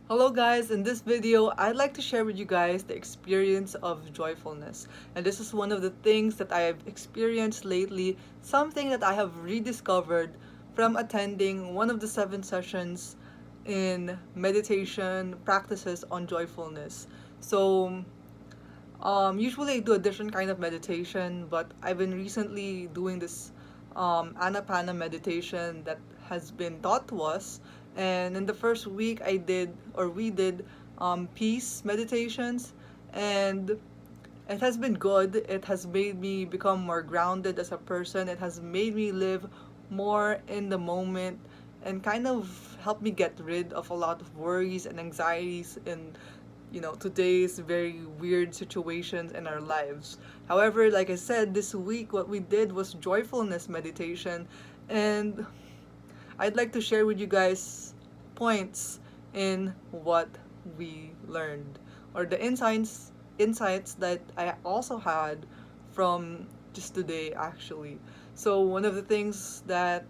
Hello guys, in this video, I'd like to share with you guys the experience of joyfulness. And this is one of the things that I have experienced lately, something that I have rediscovered from attending one of the 7 sessions in meditation practices on joyfulness. Usually I do a different kind of meditation, but I've been recently doing this anapana meditation that has been taught to us. And in the first week, we did peace meditations, and it has been good. It has made me become more grounded as a person. It has made me live more in the moment and kind of helped me get rid of a lot of worries and anxieties in today's very weird situations in our lives. However, like I said, this week what we did was joyfulness meditation, and I'd like to share with you guys points in what we learned or the insights that I also had from just today actually. So one of the things that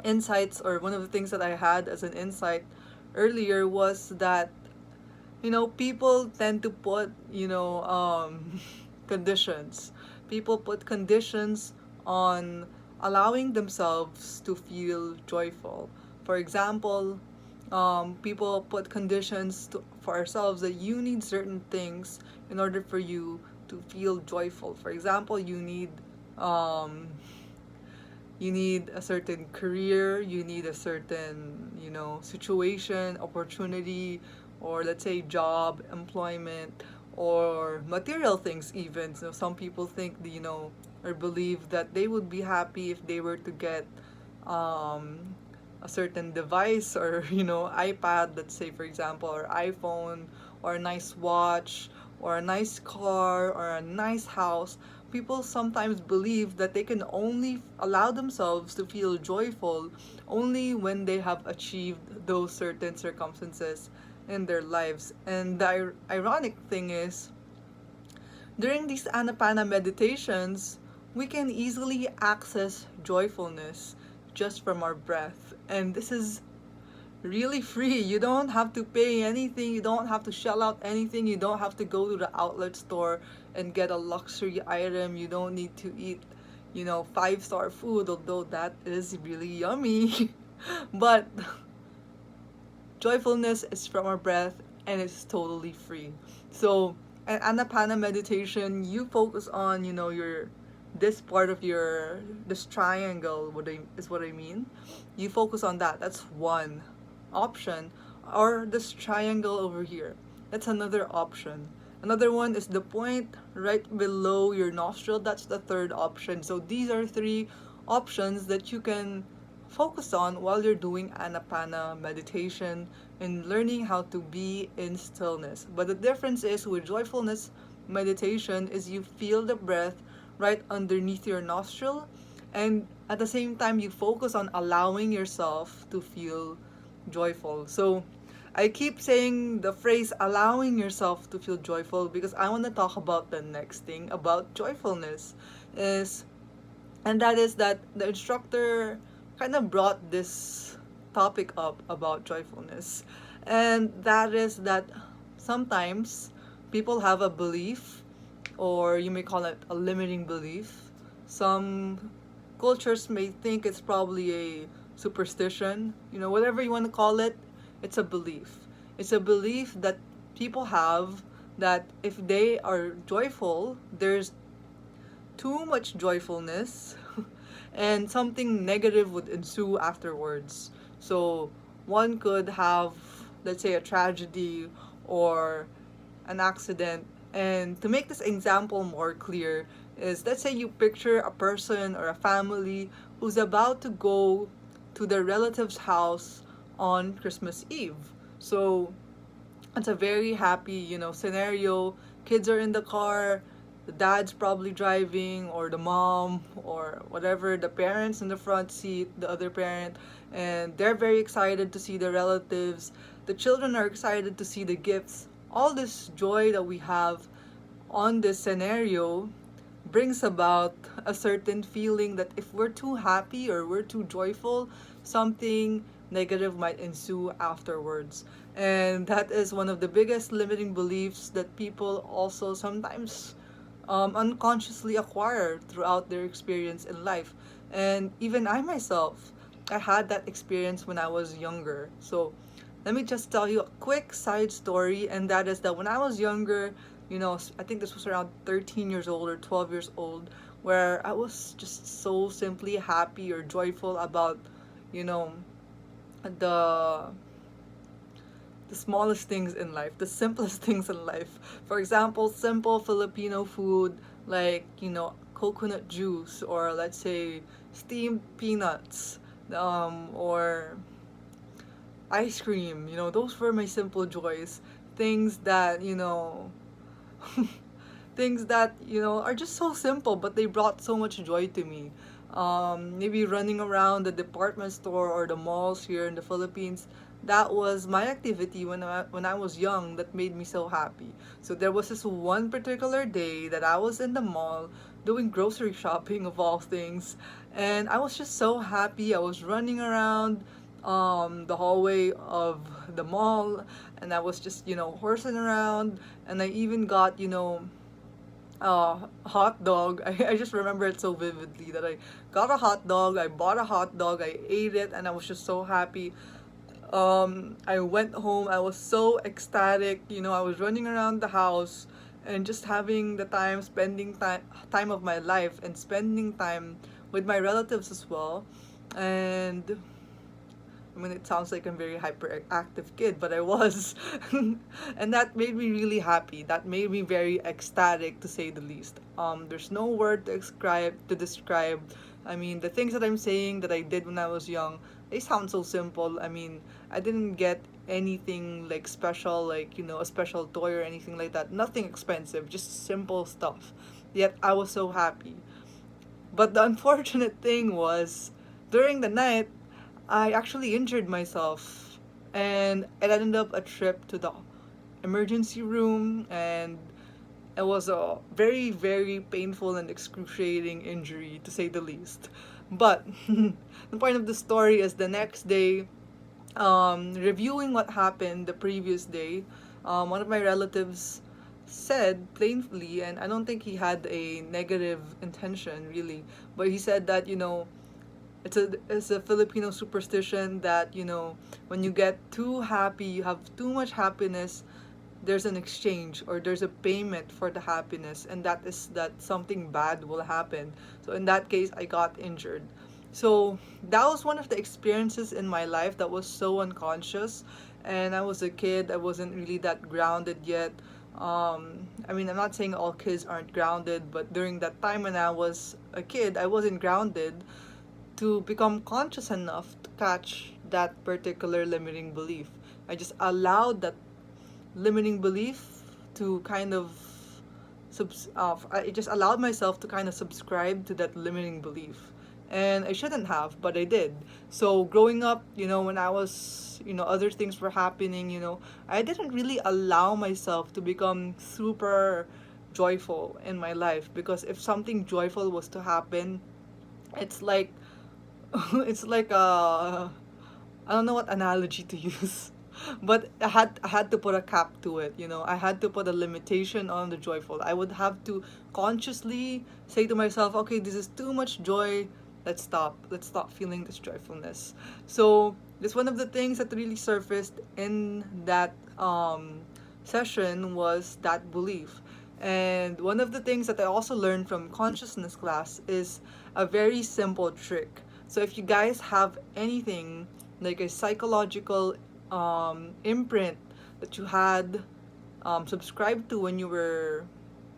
I had as an insight earlier was that people tend to put conditions. People put conditions on allowing themselves to feel joyful. For example, people put for ourselves that you need certain things in order for you to feel joyful. For example, um, you need a certain career, you need a certain situation, opportunity, or let's say job, employment, or material things even. So some people think or believe that they would be happy if they were to get um, a certain device or iPad, let's say for example, or iPhone, or a nice watch, or a nice car, or a nice house. People sometimes believe that they can only allow themselves to feel joyful only when they have achieved those certain circumstances in their lives. And the ironic thing is, during these anapana meditations, we can easily access joyfulness just from our breath. And this is really free. You don't have to pay anything, you don't have to shell out anything, you don't have to go to the outlet store and get a luxury item, you don't need to eat, five-star food, although that is really yummy. But joyfulness is from our breath and it's totally free. So, an anapana meditation, you focus on, your this part of this triangle, is what I mean. You focus on that. That's one option. Or this triangle over here. That's another option. Another one is the point right below your nostril. That's the third option. So these are three options that you can focus on while you're doing anapana meditation and learning how to be in stillness. But the difference is with joyfulness meditation is you feel the breath right underneath your nostril, and at the same time you focus on allowing yourself to feel joyful. So I keep saying the phrase allowing yourself to feel joyful because I want to talk about the next thing about joyfulness is and that is that the instructor kind of brought this topic up about joyfulness. And that is that sometimes people have a belief, or you may call it a limiting belief. Some cultures may think it's probably a superstition, whatever you want to call it, it's a belief. It's a belief that people have that if they are joyful, there's too much joyfulness and something negative would ensue afterwards. So one could have, let's say, a tragedy or an accident. And to make this example more clear, is let's say you picture a person or a family who's about to go to their relative's house on Christmas Eve. So it's a very happy, scenario. Kids are in the car, the dad's probably driving, or the mom, or whatever, the parents in the front seat, the other parent, and they're very excited to see the relatives. The children are excited to see the gifts. All this joy that we have on this scenario brings about a certain feeling that if we're too happy or we're too joyful, something negative might ensue afterwards. And that is one of the biggest limiting beliefs that people also sometimes unconsciously acquire throughout their experience in life. And even I myself, I had that experience when I was younger. So let me just tell you a quick side story, and that is that when I was younger, I think this was around 13 years old or 12 years old, where I was just so simply happy or joyful about, you know, the the smallest things in life, the simplest things in life. For example, simple Filipino food like, coconut juice, or let's say steamed peanuts, or ice cream. Those were my simple joys. Things that, things that, are just so simple, but they brought so much joy to me. Maybe running around the department store or the malls here in the Philippines. That was my activity when I was young that made me so happy. So there was this one particular day that I was in the mall doing grocery shopping of all things, and I was just so happy. I was running around the hallway of the mall, and I was just horsing around, and I even got hot dog. I just remember it so vividly that I got a hot dog, I bought a hot dog, I ate it, and I was just so happy. I went home, I was so ecstatic. I was running around the house and just having the time, spending time of my life, and spending time with my relatives as well. And I mean, it sounds like I'm a very hyperactive kid, but I was. And that made me really happy. That made me very ecstatic, to say the least. There's no word to describe. I mean, the things that I'm saying that I did when I was young, they sound so simple. I mean, I didn't get anything like special, like, a special toy or anything like that. Nothing expensive, just simple stuff. Yet I was so happy. But the unfortunate thing was, during the night, I actually injured myself, and it ended up a trip to the emergency room, and it was a very, very painful and excruciating injury, to say the least. But the point of the story is, the next day, reviewing what happened the previous day, one of my relatives said plainly, and I don't think he had a negative intention really, but he said that, it's a Filipino superstition that, when you get too happy, you have too much happiness, there's an exchange, or there's a payment for the happiness, and that is that something bad will happen. So in that case, I got injured. So that was one of the experiences in my life that was so unconscious, and I was a kid. I wasn't really that grounded yet. I mean, I'm not saying all kids aren't grounded, but during that time when I was a kid, I wasn't grounded to become conscious enough to catch that particular limiting belief. I just allowed that limiting belief to kind of I just allowed myself to kind of subscribe to that limiting belief. And I shouldn't have, but I did. So growing up, when I was, other things were happening, I didn't really allow myself to become super joyful in my life, because if something joyful was to happen, it's like it's like I don't know what analogy to use, but I had to put a cap to it. I had to put a limitation on the joyful. I would have to consciously say to myself, okay, this is too much joy. Let's stop. Let's stop feeling this joyfulness. So this one of the things that really surfaced in that session was that belief. And one of the things that I also learned from consciousness class is a very simple trick. So if you guys have anything like a psychological imprint that you had subscribed to when you were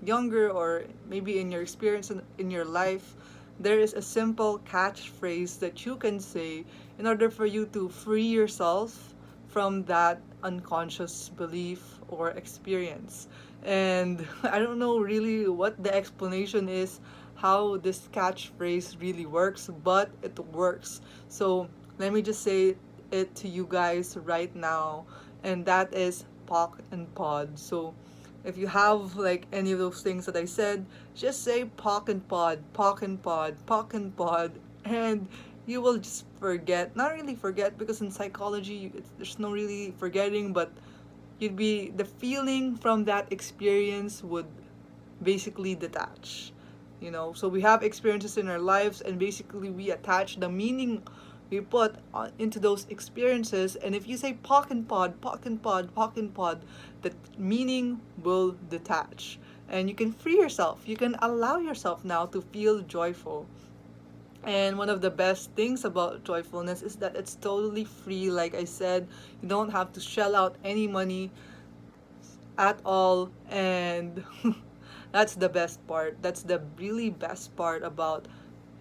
younger, or maybe in your experience in your life, there is a simple catchphrase that you can say in order for you to free yourself from that unconscious belief or experience. And I don't know really what the explanation is, how this catchphrase really works, but it works. So let me just say it to you guys right now, and that is POC and pod. So if you have like any of those things that I said, just say POC and pod, POC and pod, POC and pod, and you will just forget. Not really forget, because in psychology, there's no really forgetting, but you'd be the feeling from that experience would basically detach. So we have experiences in our lives, and basically we attach the meaning we put into those experiences. And if you say pock and pod, pock and pod, pock and pod, the meaning will detach, and you can free yourself. You can allow yourself now to feel joyful. And one of the best things about joyfulness is that it's totally free. Like I said, you don't have to shell out any money at all. And that's the best part. That's the really best part about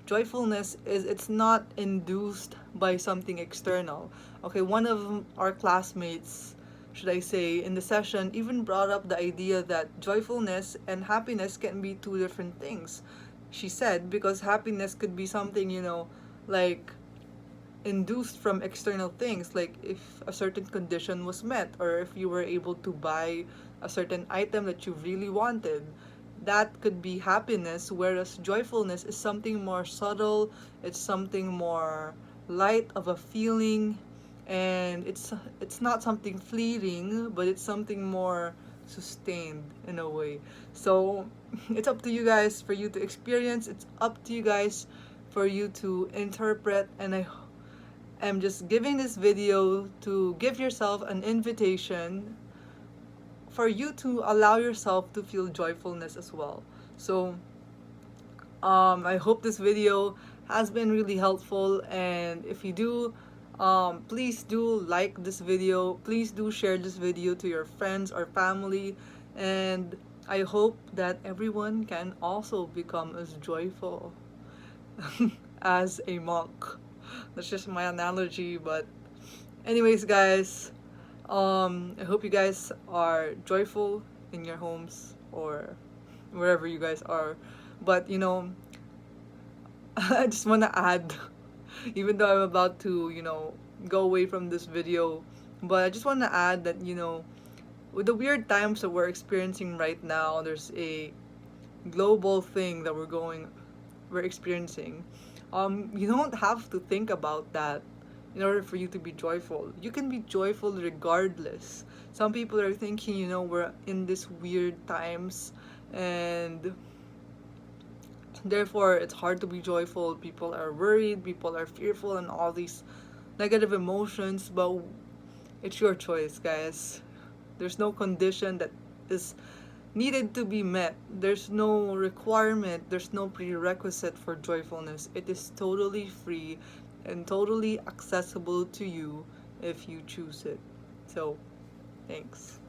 joyfulness, is it's not induced by something external. Okay, one of our classmates, should I say, in the session even brought up the idea that joyfulness and happiness can be two different things. She said, because happiness could be something, like induced from external things, like if a certain condition was met, or if you were able to buy a certain item that you really wanted. That could be happiness, whereas joyfulness is something more subtle, it's something more light of a feeling, and it's not something fleeting, but it's something more sustained in a way. So it's up to you guys for you to experience, it's up to you guys for you to interpret. And I'm just giving this video to give yourself an invitation for you to allow yourself to feel joyfulness as well. So, I hope this video has been really helpful, and if you do, please do like this video. Please do share this video to your friends or family, and I hope that everyone can also become as joyful as a monk. That's just my analogy, but anyways, guys, I hope you guys are joyful in your homes or wherever you guys are. But I just want to add, even though I'm about to, go away from this video, but I just want to add that, with the weird times that we're experiencing right now, there's a global thing that we're experiencing. You don't have to think about that in order for you to be joyful. You can be joyful regardless. Some people are thinking, we're in these weird times, and therefore it's hard to be joyful. People are worried, people are fearful, and all these negative emotions, but it's your choice, guys. There's no condition that is needed to be met. There's no requirement, there's no prerequisite for joyfulness. It is totally free and totally accessible to you if you choose it. So, thanks.